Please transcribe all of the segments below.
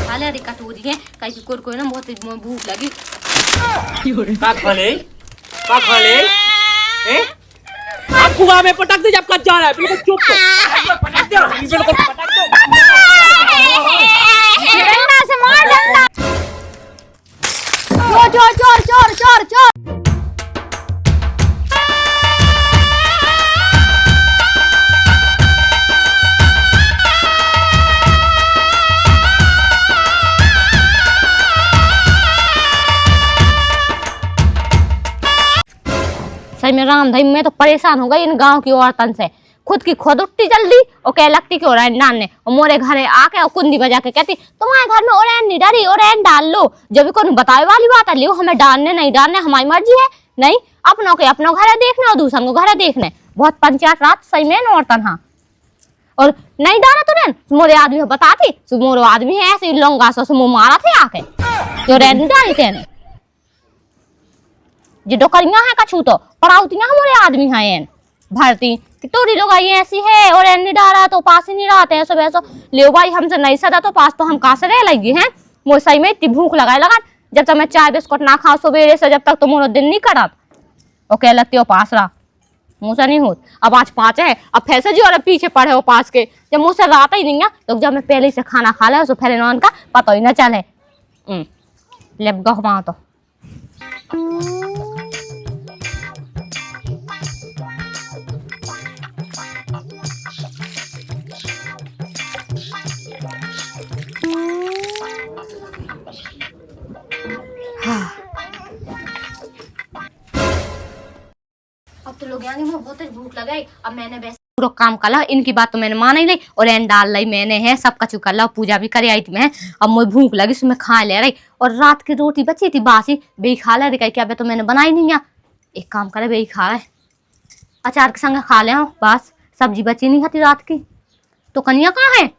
खा ले रे कटोरी है कहीं की कोई ना बहुत भूख लगी। का खा ले हैं? आप कुआं में पटक दे जब कट जा रहा है, बिल्कुल चुप तो पटक दो, बिल्कुल पटक दो। डंडा से मार डंडा। चोर चोर चोर चोर चोर। सही में राम भाई मैं तो परेशान हो गई इन गांव की औरतन से। खुद की खुद उठती जल्दी और कह लगती कि ओरैन डालने और मोरे घरे आके और कुंडी बजा के कहती तुम्हारे घर में ओरैन नहीं डरी ओरैन डाल लो। जब भी कोई बताए वाली बात है लियो हमें डालने नहीं डालने हमारी मर्जी है। नहीं अपनों के अपनों घर देखने और दूसरों को घर देखने। बहुत पंचायत रात सही में औरतन। हाँ और नहीं डाला तूने मोरे आदमी बताती मोरो आदमी है ऐसे लौंगा सो मुँह मारा थे आके तो ओरैन डाली तेने जो डोकरियां है कछू तो पड़ाउतियां हमारे आदमी हैं भरती कि तोरी लोग आई ऐसी है और नहीं डाला तो पास ही नहीं रहते हैं सब ऐसा ले भाई हमसे नहीं सदा तो पास तो हम कहाँ से रह लगी हैं। मुझे सही में इतनी भूख लगाए लगा जब तक मैं चाय बिस्कुट ना खाऊं सवेरे से जब तक तो मोरो दिन नहीं करत और कह लगती हो पास रहा मुझसे नहीं होत। अब आज 5 है अब फैसे जी और पीछे पड़े हो पास के जब मुझसे रात ही नहीं है तो जब मैं पहले से खाना खा लिया फिर नॉन का पता ही ना चले ले गहमा तो अब तो लोग यानी मुझे बहुत भूख लगाई। अब मैंने वैसे पूरा काम कर ला इनकी बात तो मैंने मान ही ली और एन डाल ली मैंने है सब कछु कर ला पूजा भी करे आई थी मैं। अब मुझे भूख लगी उसमें खा ले रही और रात की रोटी बची थी बासी बेई खा ले रही क्या तो मैंने बनाई नहीं है। एक काम करे बेई खा रहे अचार के संग खा ले बस सब्जी बची नहीं खाती रात की। तो कनिया कहाँ है?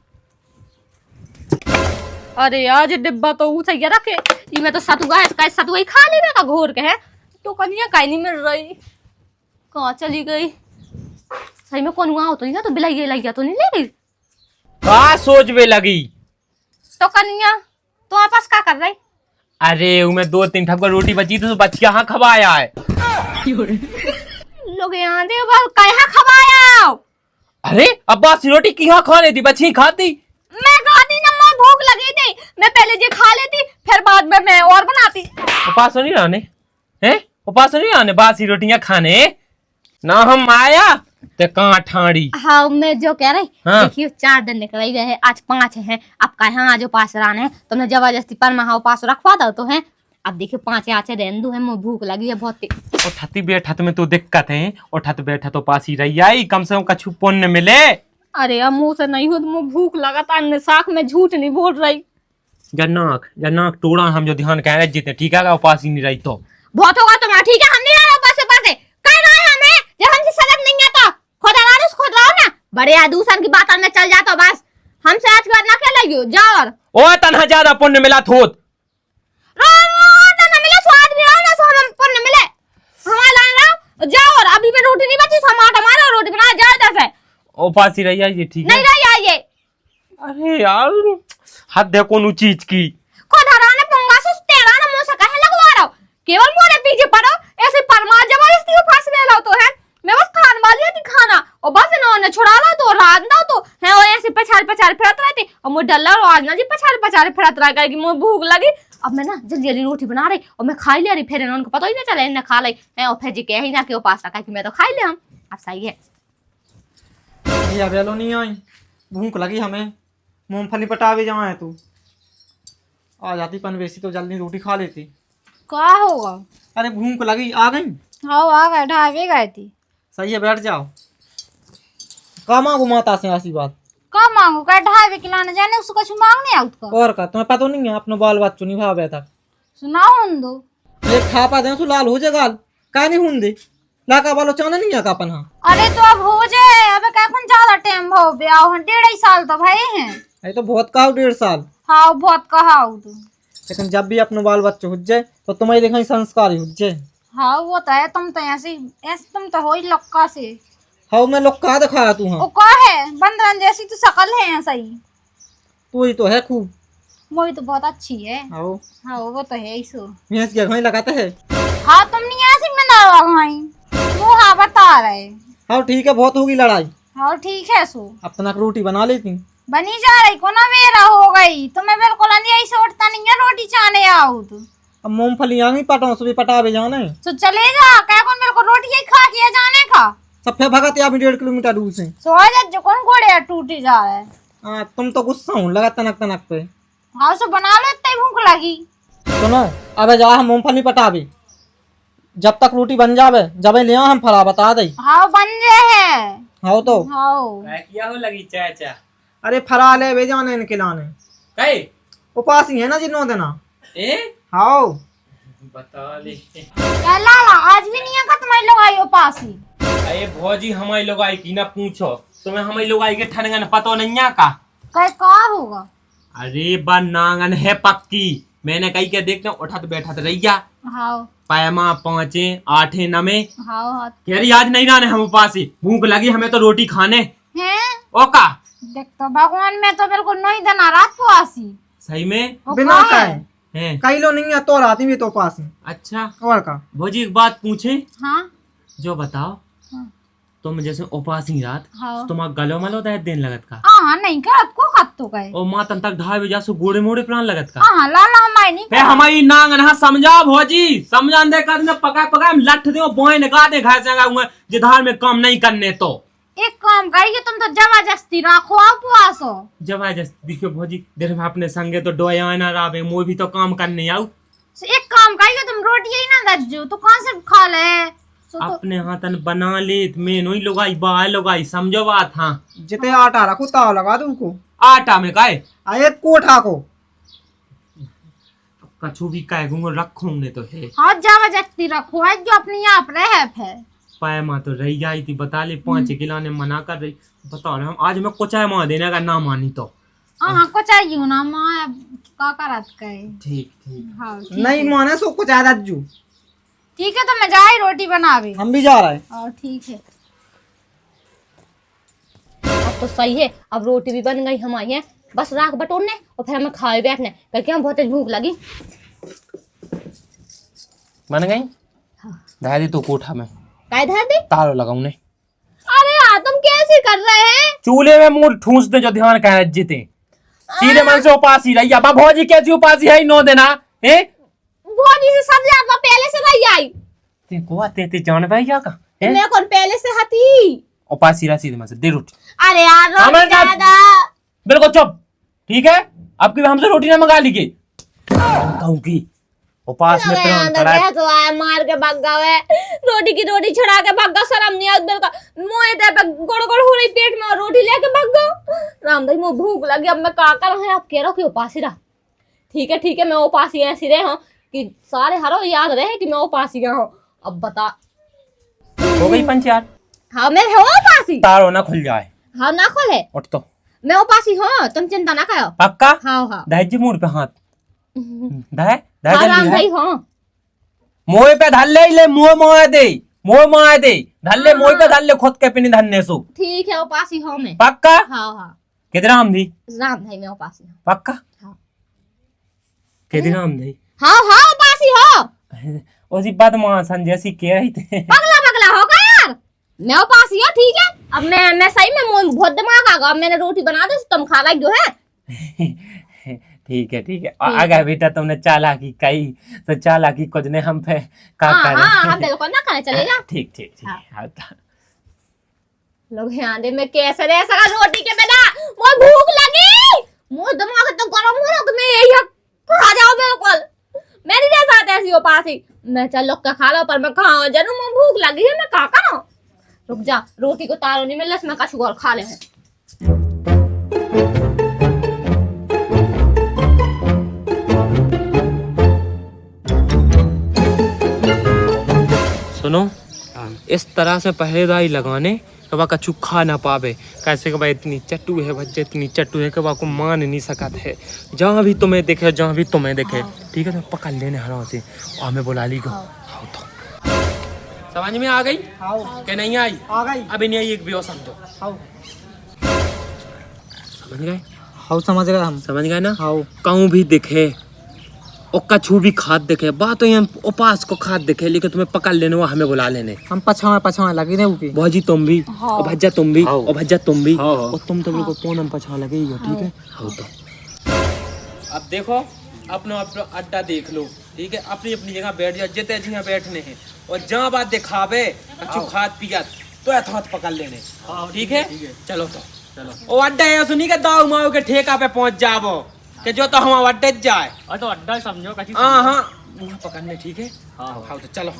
अरे यार डिब्बा तो सही रखे ये मैं तो सतुआ सतुआ ही खा ली मैं घोर के है तो कनिया कहीं नहीं मिल रही कहाँ चली गई। सही में कौन हुआ तो नहीं तो बिलाई लगी तो नहीं ले गई का सोच में लगी तो कनिया तुम्हारे पास क्या कर रही? अरे मैं 2-3 ठप्पा रोटी बची थी तो बच यहाँ खवाया है लोग यहाँ दे कहाँ खवाया। अरे अब बासी रोटी किहाँ खा लेती बची खाती मैं खाती ना मुझे भूख लगी थी मैं पहले ये खा लेती फिर बाद में मैं और बनाती। उपास नहीं रहने हैं उपास नहीं रहने बासी रोटियां खाने ना हम आया ते कहाँ ठाड़ी। हाँ मैं जो कह रही हाँ। देखिए 4 दिन निकल गए हैं आज 5 हैं अब कहा आज पास रहने है तुमने जबरदस्ती पर महा पास रखवा दो तो है। अब देखिए 5 आचे रेंदू है मुझे भूख लगी है बहुत। और ठती बैठा में तो दिक्कत है और ठत बैठा तो पास ही रही आई कम से कम कछु पुण्य मिले। अरे अब मुँह से नहीं हो तो मुँह भूख लगातार साख में झूठ नहीं बोल रही। जन्नाक टोड़ा हम जो ध्यान कह रहे जीते ठीक है उपास ही नहीं रही तो बहुत होगा तुम्हारा ठीक है हम नहीं रहा पासे पासे कह रहे हैं हमें जब हमसे सलग नहीं आता खुद आराम खुद रहो ना बड़े दूसर की बात में चल जाता बस हमसे आज के बाद ना क्या लगी जाओ और ओ तन्हा ज्यादा पुण्य मिला थोत ना मिले स्वाद भी रहो ना सो हम पुण्य मिले हमारा लाइन रहो जाओ और अभी भी रोटी नहीं बची टमाटर मारो रोटी बना जाओ जैसे उपास ही रही आई ठीक है नहीं रही आई ये। अरे यार हद है कौन चीज की खुद हराने पंगा से तेरा ना मुंह से कहे लगवा रहा हूं केवल मोरे पीछे पड़ो ऐसे परमा जबरदस्ती को फांस ले लो तो है मैं बस खान वाली थी खाना और बस इन्होंने छुड़ा लो तो रात दो तो है और ऐसे पछाड़ फिरत रहती और मुझे डर लगा आज ना जी पछाड़ फिरत रह गई मुझे भूख लगी। अब मैं ना जल्दी जल्दी रोटी बना रही और मैं खा ले रही फिर इन्होंने पता ही ना चला इन्हें खा ली है और फिर जी कह ही ना कि वो पास रखा कि मैं तो खा ले हम अब सही है। बेलो नहीं आई भूख लगी हमें मूंगफली पटावे जहाँ है तू आ जाती पन वैसी तो जल्दी रोटी खा लेती। क्या होगा? अरे भूख लगी आ गई। हाँ आ गए ढाबे गए थी। सही है बैठ जाओ का मांगू माता से ऐसी बात का मांगू का ढाबे खिलाने जाने उसको कुछ मांगने आउत का और का तुम्हें पता नहीं है अपने बाल बच्चों नहीं भावे तक सुनाओ उन दो ये खा पा दे लाल हो जाए गाल का नहीं हुंदे लाका वालो चाने नहीं है का अपन। हाँ अरे तो अब हो जाए अब क्या कौन ज्यादा टाइम हो ब्याह 1.5 साल तो भाई हैं ये तो बहुत का 1.5 साल। हाँ बहुत कहा तू लेकिन जब भी अपने बाल बच्चे हो जाए तो तुम्हारी देखा संस्कार ही हो जाए। हाँ वो तो है तुम तो ऐसे तुम तो हो ही लक्का से। हाँ मैं लोग का दिखाया तू। हाँ वो का है बंदरन जैसी तो शकल है ऐसा ही तू ही तो है खूब मोई तो बहुत अच्छी है। आओ हाँ वो तो है ही सो। भैंस के घोई लगाते हैं। हाँ तुम नहीं ऐसी में ना भाई वो हाँ बता रहे। हाँ ठीक है, बहुत होगी लड़ाई। हाँ ठीक है सो। अब तक रोटी बना लेती। बनी जा रही को ना मेरा हो गई तुम्हें बिल्कुल अंधी ऐसे उठता नहीं है रोटी चाहने आओ तो। अब मूंगफली आ गई, पटाओ सुबह पटावे जाना है। तो चले जा क्या कौन मेरे को रोटी ही खा के जाने का। सब फिर भगत या 1.5 किलोमीटर दूर से। सो आ जा जो कौन घोड़े टूटी जा रहा है। हाँ तुम तो गुस्सा हूँ लगा तनक तनक पे। हाँ सो बना लो इतनी भूख लगी। सुनो अब जा हम मूंगफली पटावे, जब तक रोटी बन जावे जब ले हम फरा बता दे। हाँ बन रहे हैं। हाँ तो हाँ क्या किया हो लगी चाचा? अरे फरा ले वे जाने इनके लाने कई उपास ही है ना जिन्हों देना। ए हाँ बता ले। क्या लाला आज भी नहीं आका तुम्हारे लोग आई हो पास ही। अरे भौजी हमारी लोग आई की ना पूछो, तुम्हें हमारी लोग आई के ठनगन पतो नहीं है का? का होगा। अरे बनांगन है पक्की, मैंने कही के देखना उठत बैठत रहिया हाँ पैमा 5 8 9 हाँ हाँ कह रही आज नहीं रहने हम उपास ही, भूख लगी हमें तो रोटी खाने। हैं ओ का देख तो भगवान में तो बिल्कुल नहीं देना रात को आसी। सही में वो बिना का का है? है? कई लो नहीं है तो राती भी तो पास ही अच्छा और का। भौजी एक बात पूछे, हाँ जो बताओ हाँ तुम जैसे उपासी रात हाँ तुम्हारा गलो मलो दे दिन लगत का हाँ नहीं कर को खत तो गए। और माँ तन तक 2:30 बजे से गोड़े मोड़े प्राण लगत का। हाँ लाला हमारी नहीं फे हमारी नांगन हा समझा भौजी, समझा दे कर ने पका पका हम लठ दे बोए निकाल दे घास जाऊंगा जिधार में काम नहीं करने तो। एक काम करिए तुम तो जबरदस्ती रखो आप आसो। जबरदस्ती देखियो भौजी देर में अपने संगे तो डोया ना रावे मोई भी तो काम करने आऊ। एक काम करिए तुम रोटी ही ना दज्जो तो कहाँ से खा ले। सो तो अपने हाथन बना ले मैं नहीं लोगाई बाय लोगाई समझो बात। हाँ जिते आटा रखो ताव लगा दू को आटा में काए आये कोठा को कछु भी काए गुंगो रखोंगे तो है। हाँ जबरदस्ती रखो है जो अपने आप रहे फिर। पाए माँ तो रही जाई थी बता ले 5 किलो ने मना कर रही बता रहे हम आज मैं कुचाय माँ देने का ना मानी तो। हाँ को चाहिए ना माँ का करत कहे। ठीक ठीक हाँ नहीं माने सो कुछ ज्यादा जू। ठीक है तो मैं जाई रोटी बनावे। हम भी जा रहे हैं। और ठीक है अब तो सही है, अब रोटी भी बन गई हमारी है, बस राख बटोरने और फिर हमें खाए बैठने क्योंकि हम बहुत तेज भूख लगी। बन गई दादी तो कोठा में काय धर दे। तारो लगाऊ ने। अरे यार तुम कैसे कर रहे हैं। चूल्हे में मुंह ठूस दे जो ध्यान का जीते सीधे मन से उपासी रही अब भौजी कैसी उपासी है नो देना है। भौजी से सब ज्यादा पहले से नहीं आई। ते को ते जान भाई क्या का है मैं कौन पहले से हती। उपासी रहा सीधे मन से दे रोटी। अरे यार रोटी ज्यादा। बिल्कुल चुप ठीक है, अब की हमसे रोटी ना मंगा लीजिए कहूँ की उपास में प्राण पड़ा है। तो आया मार के भाग गए रोटी की रोटी छुड़ा के भाग गया। शर्म नहीं आती बिल्कुल, मुंह इधर पे गोड़ गोड़ हो रही पेट में और रोटी लेके भाग गया। राम भाई मुझे भूख लगी, अब मैं का कर रहा। आप कह रहे हो कि उपासी रहा। ठीक है मैं उपासी ऐसी रहे हूँ कि सारे हरो याद रहे कि मैं उपासी हूँ। अब बता हो गई पंचायत। हाँ मैं हूँ उपासी। तारो ना खुल जाए। हाँ ना खोले उठ तो मैं उपासी हूँ, तुम चिंता ना करो। पक्का हाँ दाई मूड पे हाथ दाई दाई हाँ राम जल्दी भाई है हाँ। मोए पे धल ले मुंह मार दे धल ले मोए पे धल ले खुद के पिनी धन्ने सो। ठीक है उपासी हूँ मैं। पक्का हाँ कितना हम दी राम भाई मैं उपासी हूँ। पक्का हाँ। कितना हम दी हाँ उपासी हो। उसी बात मां संजय सी कह रही थे पगला होगा यार। मैं उपासी हूँ ठीक है। अब मैं सही में बहुत दिमाग आ गया। मैंने रोटी बना दी तुम खा लाई जो है। ठीक है आ गया बेटा तुमने चालाकी कही तो चालाकी कुछ ने हम पे का हाँ करे। हाँ हम बिल्कुल ना खाने चलेगा। ठीक हाँ। लोग यहाँ दे मैं कैसे रह सका रोटी के बिना। मुझे भूख लगी, मुझे दिमाग तो गरम हो रहा। मैं यही खा जाओ बिल्कुल। मैं नहीं रह सकती ऐसी उपासी। मैं चल लोग का खा लो पर मैं खाऊं जरूर। मुझे भूख लगी है मैं का करूं। रुक जा रोटी को तारो नहीं मिल मैं कछु और खा ले हैं। सुनो इस तरह से पहरेदारी लगाने के बाद कछु खा ना पावे कैसे के भाई इतनी चट्टू है बच्चे इतनी चट्टू है कि को मान नहीं सकत है। जहाँ भी तुम्हें देखे ठीक है तो पकड़ लेने हरा से और हमें बुला ली गो। आओ तो समझ में आ गई कि नहीं आई? आ गई। अभी नहीं आई एक भी और समझो। आओ समझ गए हाँ समझ गए हम। समझ गए ना? हाँ कहूँ भी दिखे और कछू भी खाद दिखे, बात तो यहाँ उपास को खाद दिखे, लेकिन तुम्हें पकड़ लेने वो हमें बुला लेने। हम पछावे लगी ने उनकी। भौजी तुम भी और भज्जा तुम भी हाँ। और भज्जा तुम भी हाँ। और तुम तो बिल्कुल पूनम पछा लगे ही हो, ठीक है? हाँ तो अब देखो अपना अपना अड्डा देख लो, ठीक है? अपनी अपनी जगह बैठ जाओ, जितने जगह बैठने हैं, और जहाँ बात दिखावे अच्छू खाद पिया तो हाथ पकड़ लेने, ठीक है? चलो तो चलो। ओ अड्डा है सुनी के दाऊ माऊ के ठेका पे पहुंच जावो कि जो तो हम अड्डे जाए। तो अड्डा समझो कची। हाँ हाँ वहाँ पकड़ने, ठीक है? हाँ तो चलो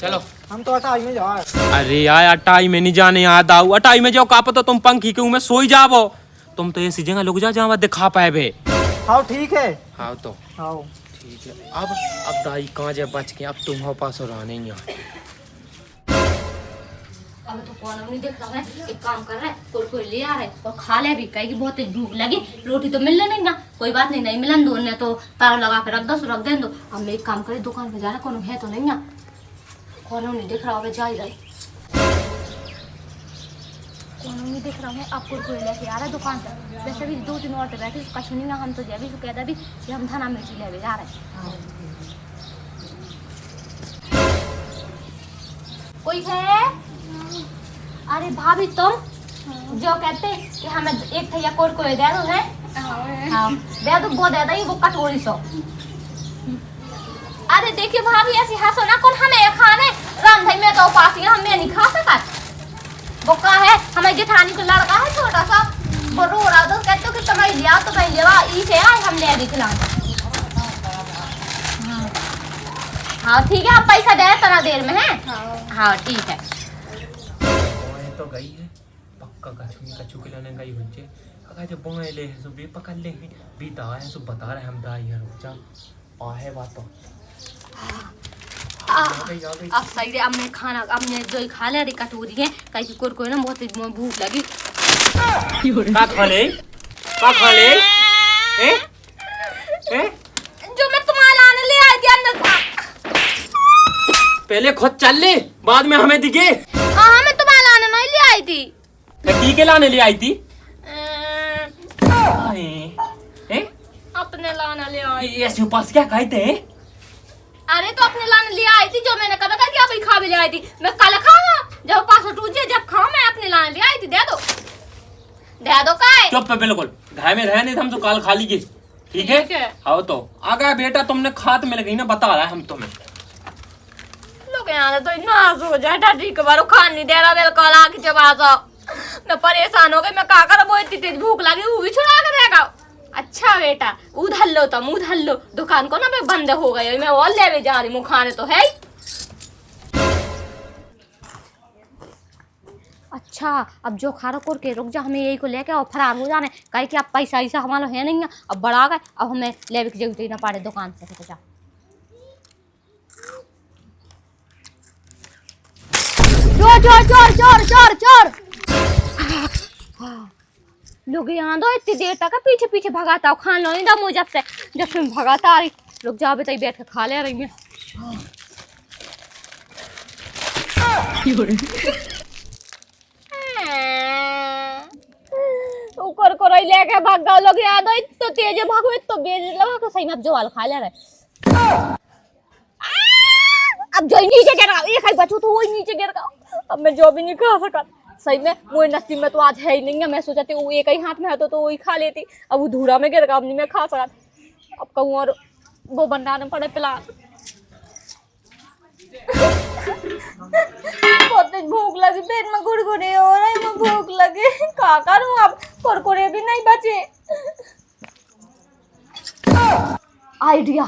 चलो। हम तो अटाई में जाए। अरे यार अटाई में नहीं जाने, याद आओ अटाई में जाओ, का पता तुम पंखी के में सोई जावो, तुम तो ऐसी जगह लुक जा जहाँ बात दिखा पाए बे। हाँ ठीक है। हाँ तो हाँ ठीक है। अब दाई कहाँ जाए बच के, अब तुम्हारे पास और आने ही यहाँ। अब तो कौन नहीं देख रहा है, एक काम कर रहा है, कोई ले आ रहा है और खा ले भी, कहेगी बहुत तेज भूख लगी, रोटी तो मिलने नहीं ना, कोई बात नहीं, नहीं मिलन दो ने तो तार लगा के रख दे दो। अब मैं एक काम करे, दुकान पे जाना, कौन है तो नहीं ना, कौन नहीं देख रहा, जा ही रही, कौन नहीं देख रहा है। आपको कोई लेके आ रहा है दुकान पर, वैसे भी 2-3 औरतें बैठी, कछ नहीं ना, हम तो जब भी कहता भी कि हम धना मिर्ची ले जा रहे हैं। कोई है? अरे भाभी तुम जो कहते कि हमें एक थैया कोई दे दो है? हाँ दे दो, वो दे दो, वो कटोरी सो। अरे देखिए भाभी ऐसी हंसो ना, कौन हमें खाने राम भाई में तो उपास हम नहीं खा सका, वो का है हमें जेठानी को लड़का है छोटा सा, वो रो रहा तो कहते हो कि तुम्हें लिया तो मैं लिया इसे आए हम ले अभी खिला। हाँ ठीक है, आप पैसा दे तना देर में है। हाँ ठीक है। तो गई है पक्का कछु खिलाने गई बच्चे, अगर जब बोए ले है सो भी पकड़ ले भी दाई है सो बता रहे हम दाई है, रुक जा आ है बात तो अब सही है। अब मैं खाना, अब मैं जो खा ले रही कटोरी है, कहीं कोई ना बहुत भूख लगी। का खा ले ए जो मैं तुम्हारे लाने ले आई थी अंदर था, पहले खुद चल ले बाद में हमें दिखे। हाँ मैं तुम्हारे लाने नहीं ले आई थी, की के लाने ले आई थी? अपने लाने ले आई। ऐसे उपास क्या कहते हैं? अरे तो अपने लाने ले आई थी, जो मैंने कहा था कि अभी खा भी ले आई थी, मैं कल खाऊंगा जब पास टूटे, जब खाऊं मैं अपने लाने ले आई थी, दे दो काय। चुप पे बिल्कुल, घाय में रहे नहीं हम तो काल खा लीजिए, ठीक है? हाँ तो आ गया बेटा, तुमने खात मिल गई ना, बता रहा है हम तुम्हें। लोग यहाँ तो नाश हो जाए, ढाडी के बारो खान नहीं दे रहा, बिल्कुल आके चबा जाओ, मैं परेशान हो गई, मैं क्या करूं, वो इतनी तेज भूख लगी, वो भी छुड़ा के रहेगा। अच्छा बेटा उधर लो, तुम उधर लो, दुकान को ना मैं बंद हो गई, मैं और ले जा रही हूँ, खाने तो है ही। अच्छा अब जो खा रहा के रुक जा, हमें यही को लेके और फरार हो जाने, कहे कि अब पैसा ऐसा हमारा है नहीं है, अब बढ़ा गए, अब हमें ले की जरूरत ही ना पड़े दुकान से, तो जा चोर लोग यहाँ दो इतनी देर तक पीछे पीछे भगाता हूँ, खान लो नहीं था मुझे जब से भगाता आ रही, रुक जाओ बेटा बैठ के खा ले रही है। ऊपर को रही लेके भाग गए लोग, यहाँ दो इतना तेज भागो, इतना बेज लगा के सही में अब जो वाल खा ले रहे, अब जो नीचे गिर गया, एक ही बचू तो वही नीचे गिर गया, अब मैं जो भी नहीं खा सका, सही में वो नसीब में तो आज है ही नहीं है, मैं सोचा थी वो एक ही हाथ में है तो वही खा लेती, अब वो धूरा में गिर गया, अब नहीं मैं खा सका, अब कहूँ और वो बनाने पड़े प्लान। बहुत तेज भूख लगी, पेट में गुड़गुड़े हो रहे हैं, भूख लगी, क्या करूँ अब, कुरकुरे भी नहीं बचे। आइडिया,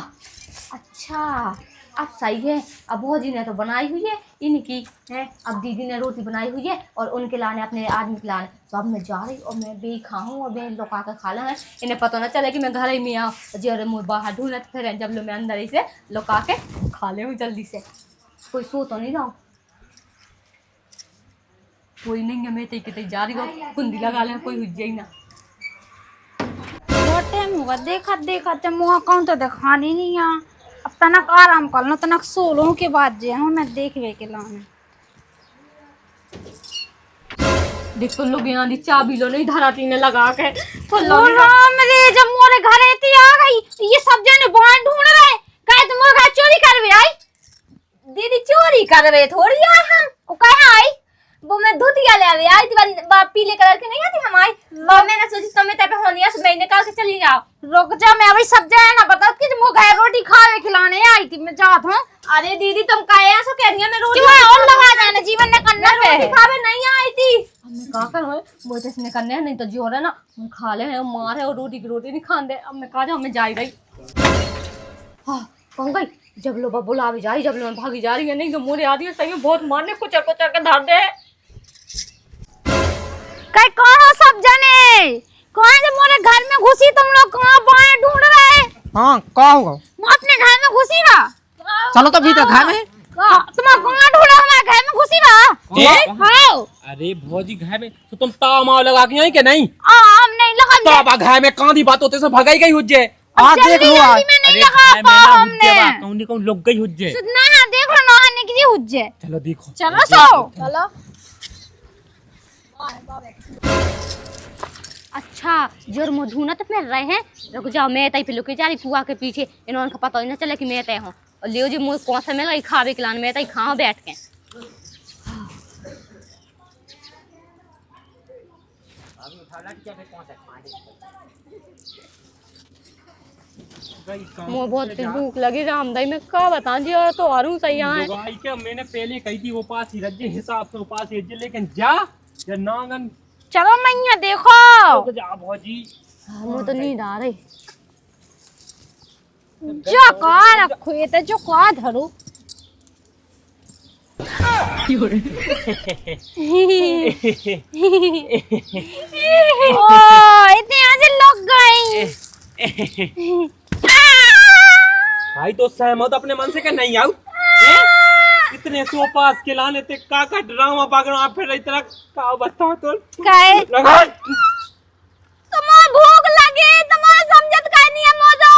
अच्छा अब सही है, अब भौजी ने तो बनाई हुई है इनकी है, अब दीदी ने रोटी बनाई हुई है और उनके लाने अपने आदमी के लाने, तो अब मैं जा रही और मैं भी खाऊं और मैं लोग आकर खा लें, इन्हें पता ना चले कि मैं घर ही में आऊँ, जो मुँह बाहर ढूंढे तो फिर जब लो मैं अंदर ही से लोग आके खा ले जल्दी से, कोई सो तो नहीं रहा, कोई नहीं है, मैं तो जा रही हूँ, कुंडी लगा ले, कोई हुई ही ना। टाइम हुआ देखा जब मुँह कौन तो दिखानी नहीं है, अब तनक आराम कर लो, तनक सोलों के बाद जे हूँ मैं देख वे के लाने। देख तो लोग यहाँ दी चाबी लो नहीं धराती ने लगा के तो ओ राम रे, जब मोरे घर एती आ गई ये सब जने बाहर ढूंढ रहे कहे तुम मोरे घर चोरी करवे आई। दीदी चोरी करवे थोड़ी आए हम। ओ कहे आई वो मैं धोतिया ले आवे आई पीले कलर की नहीं आती हम आई। मैंने सोची तुम्हें तब होनिया से मैं निकाल के चली जाओ। रुक जा, मैं अभी सब जाए ना बता कि तुम घर रोटी खावे खिलाने आई थी, मैं जात हूं। अरे दीदी तुम काहे ऐसा कह रही है? मैं रोटी क्यों और लगा जाने जीवन ने करना पे रोटी खावे नहीं आई थी। हमने कहा कर वो तो इसने करने नहीं तो जोर है ना हम खा ले हैं मार है और रोटी की रोटी नहीं खान दे। अब मैं कहा हमें जाई गई हां कौन गई जब लो बुला भी जाई जब लो भागी जा रही है नहीं तो मोरे आदि है सही में बहुत मारने कुचर कुचर के धर दे। कई कौन हो सब जने? कौन से मोरे घर में घुसी तुम लोग कहां बाएं ढूंढ रहे? हाँ क्या होगा? मैं अपने घर में घुसी बा। चलो तो भीतर घर में। तुम कहां ढूंढा हमारे घर में घुसी बा? हां अरे भौजी घर में तो तुम ताव लगा के आई के नहीं? हम नहीं लगा तावा घर में कांदी बात होते से भगाई गई हुज्जे। आज देख लो आज। में नहीं अरे लगा घर में पा ना हमने। हुज्जे बा, कौन कौन लोग गई हुज्जे। सुनना है देख लो नहाने के लिए हुज्जे। चलो देखो चलो सो चलो। अच्छा जोर मधुनत में रहे हैं रुक जाओ मैं तई पे लुके जा रही फुआ के पीछे इन्होंने का पता ही ना चले कि मैं तय हूँ और लियो जी मुझे कौन सा में गई खावे खिलाने मैं तई खाओ बैठ के। मुझे बहुत भूख लगी रामदाई में क्या बता जी और तो और सही यहाँ लुगाई के मैंने पहले कही थी वो पास ही रज्जे हिसाब से वो पास ही रज्जे लेकिन जा नांगन चलो मैया देखो तो जा भौजी। मुझे तो नींद आ रही। जो का रखो ये तो जो का धरो ओ इतने आज लग गई। भाई तो सहमत अपने मन से कि नहीं आऊ इतने सोपास के लाने ते का ड्रामा पकड़ा फिर इतना का बता तो काहे लगा तुम्हें भूख लगी तुम्हें समझत काहे नहीं है मोजो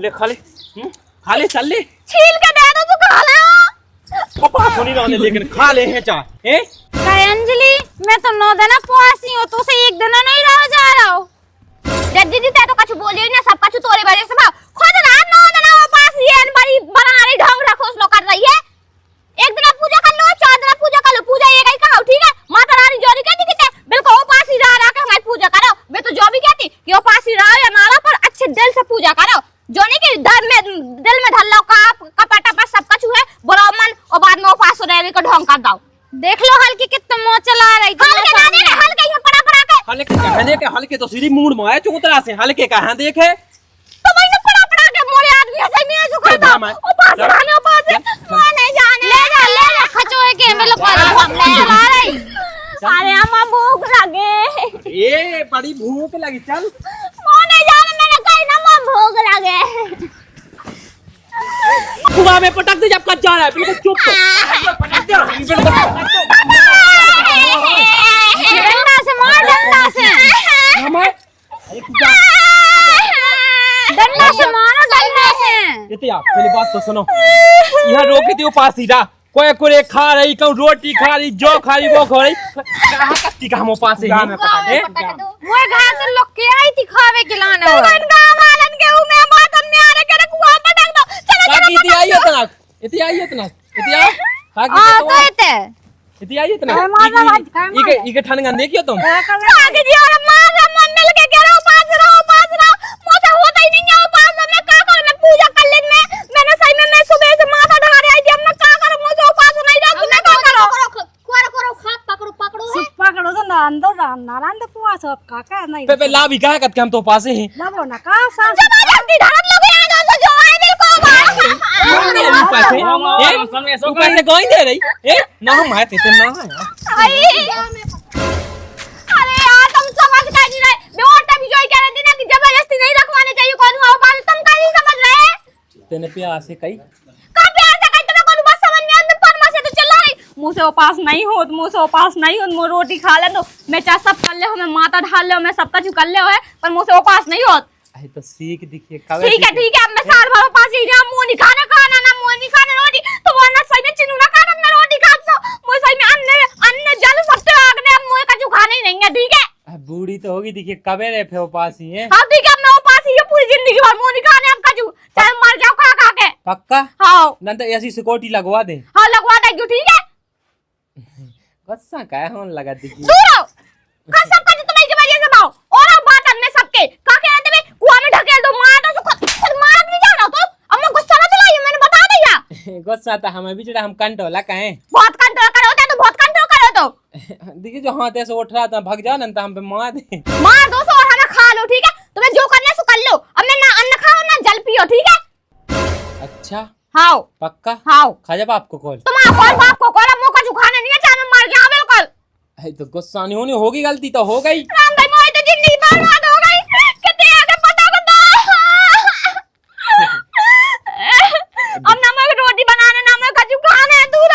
ले खा ले चल ले छील के दे दो तो खा ले। पापा सुनी रहने लेकिन खा ले है चा हैं काहे अंजलि मैं तो 9 दिन उपवासी हूं तो से एक दिन नहीं रह जा रहा हूं। जल्दी जी तो कुछ बोलिए ना सब कुछ तोरे बारे से खुद ना नो ना पास ये बड़ी बनारी ढंग रखो उसलो कर रही है। एक दिन पूजा कर लो 4 दिन पूजा कर लो पूजा ये कहीं कहो ठीक है माता रानी जोरी कहती कि बिल्कुल पास ही रह के हमारी पूजा करो मैं तो जो भी कहती कि वो पास ही रहो या नाला पर अच्छे दिल से पूजा करो जो नहीं कि दिल में धर लो का कपटा पर सब कुछ है बुरा मन और बाद में पास रहने का ढंग कर दो। देख लो हल्की कितना मोह चला रही थी हल्के ना दे हल्के ये पड़ा पड़ा के हल्के कहने के हल्के तो सीधी मूड में आया चौतरा से हल्के कहां देखे तो मैंने पड़ा के मोरे आदमी ऐसे नहीं है जो करता ओ पास रहने ओ पास वो नहीं जाने ले जा खचोए के में लगा हमने चला रही। अरे अम्मा भूख लगे ए बड़ी भूख लगी चल वो नहीं जाने मैंने कही ना अम्मा भूख लगे कुआं में पटक दे जब कट जा रहा है बिल्कुल चुप पटक दे डंडा से मार डंडा से हमारे अरे पूजा डंडा से मारो डंडा से। ये तो यार पहले बात तो सुनो यहाँ रोके थे पास सीधा कोई कोई खा रही कहूँ रोटी खा रही जो खा रही वो खा रही कहाँ कत्ती का हम पास है वो घर से लोग के आई थी खावे के लाने इतनी आई इतना इतनी आई इतना इतनी आ हां तो एते इतनी आई इतना इके ठन गंदे क्यों तुम आगे जी और मार मन मिल के कह रहा पास रहो मुझे होता ही नहीं है पास मैं क्या करूं मैं पूजा कर ले मैंने सही में मैं सुबह से माथा ढा रही थी अब मैं क्या करूं मुझे पास नहीं रहा तुम्हें क्या करो करो हाथ पकड़ो है पकड़ो तो नारायण तो पुआ सब काका नहीं पे ला भी कहा कत हम तो पास ही लबो ना का सा जबरदस्ती धड़क लोग यहां जो जो आए दिल को ऊपर से गोई दे रही ए ना हम आए थे ना अरे यार तुम समझ का नहीं रहे मैं और तभी जो कह रही थी ना कि जबरदस्ती नहीं रखवाने चाहिए कौन हुआ बात तुम का नहीं समझ रहे तेने प्यार से कही का प्यार से कही तुम्हें कौन बात समझ में अंदर परमा से तो चल रही मुंह से उपास नहीं होत मुंह से उपास नहीं होत मुंह रोटी खा ले तो मैं चाहे सब कर ले हो मैं माता ढाल ले हो मैं सब कुछ कर ले हो है पर मुंह से उपास नहीं होत अरे तो सीख दिखिए कब ठीक है अब मैं साल भर पास ही रहा मुंह नहीं खाना ना मुंह नहीं खाना रोटी तो वरना सही में चिन्नू ना खाना ना रोटी खा सो मुंह सही में अन्न जल सब आगने अब मुंह का जो खाना ही नहीं है ठीक है। बूढ़ी तो होगी देखिए कबे रहे फिर पास ही है। हाँ ठीक है अब मैं पास ही है पूरी जिंदगी भर मुंह नहीं खाने अब कजू चाहे मर जाओ खा के। पक्का हाँ ना तो ऐसी सिक्योरिटी लगवा दे। हाँ लगवा देगी ठीक है। गुस्सा का है होने लगा देखिए। दूर हो कसम का तुम्हें की वजह से भाव और अब बात अन्य सबके काके आते में कुआं में ढकेल दो मार दो खुद मार नहीं जाना तो अब मैं गुस्सा ना दिलाइए मैंने बता दिया। गुस्सा तो हमें भी जरा हम कंट्रोल कहें बहुत कंट्रोल करो तो बहुत कंट्रोल करो तो देखिए जो हाथ ऐसे उठ रहा था भाग जाओ ना तो हम पे मार दे। मार दो सो और हमें खा लो ठीक है तुम्हें जो करना है सो कर लो अब मैं ना अन्न खाओ ना जल पियो ठीक है। अच्छा हाँ पक्का हाँ खा जब आपको कॉल तुम आप और बाप को कॉल मुंह का झुकाने नहीं है चाहे मैं मर जाऊं बिल्कुल। अरे तो गुस्सा नहीं होनी होगी गलती तो हो गई। राम भाई मोए तो जिंदगी बर्बाद हो गई कितने आगे पता को अब ना मैं रोटी बनाने ना मैं कछु खाने है दूर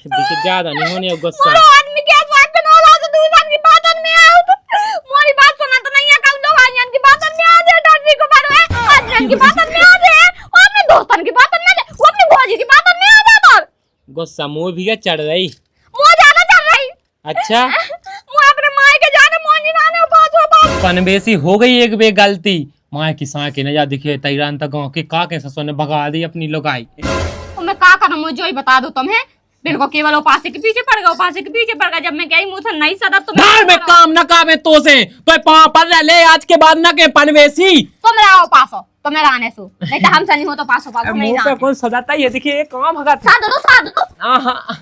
देखिए ज्यादा नहीं होनी अब गुस्सा। मोरो आदमी के स्वाद पे नौला तो दूसरा की बात में आओ तो मोरी बात सुना तो नहीं है कल दो भाइयों की बात में आ जाए डॉक्टरी को मारो है आज की बात में आ जाए और अपने दोस्तन की बात में आ जाए वो अपनी भौजी की बात में आ जाए पर गुस्सा मुंह भी चढ़ रही। मुंह ज्यादा चल रही। अच्छा मुंह अपने माई के जाने मुंह नहीं लाने पास पनबेसी हो गई एक बे गलती माँ की साँके न जा दिखे तैरान तक गाँव के काके ससुर ने भगा दी अपनी लुगाई। तो मैं का करूं मुझे ही बता दो तुम्हें बिल्कुल केवल उपासी के पीछे पड़ गया उपासी के पीछे पड़ गया जब मैं गई मुंह से नहीं सदा घर में काम न कामे तो से तो पाँव पर ले आज के बाद न के पनवेसी तुम रहो पासो तुम्हें रहने सो नहीं तो हमसे नहीं हो तो पासो पासो नहीं मुंह पे रहने कौन सजाता है ये देखिए काम भगा साध दो हाँ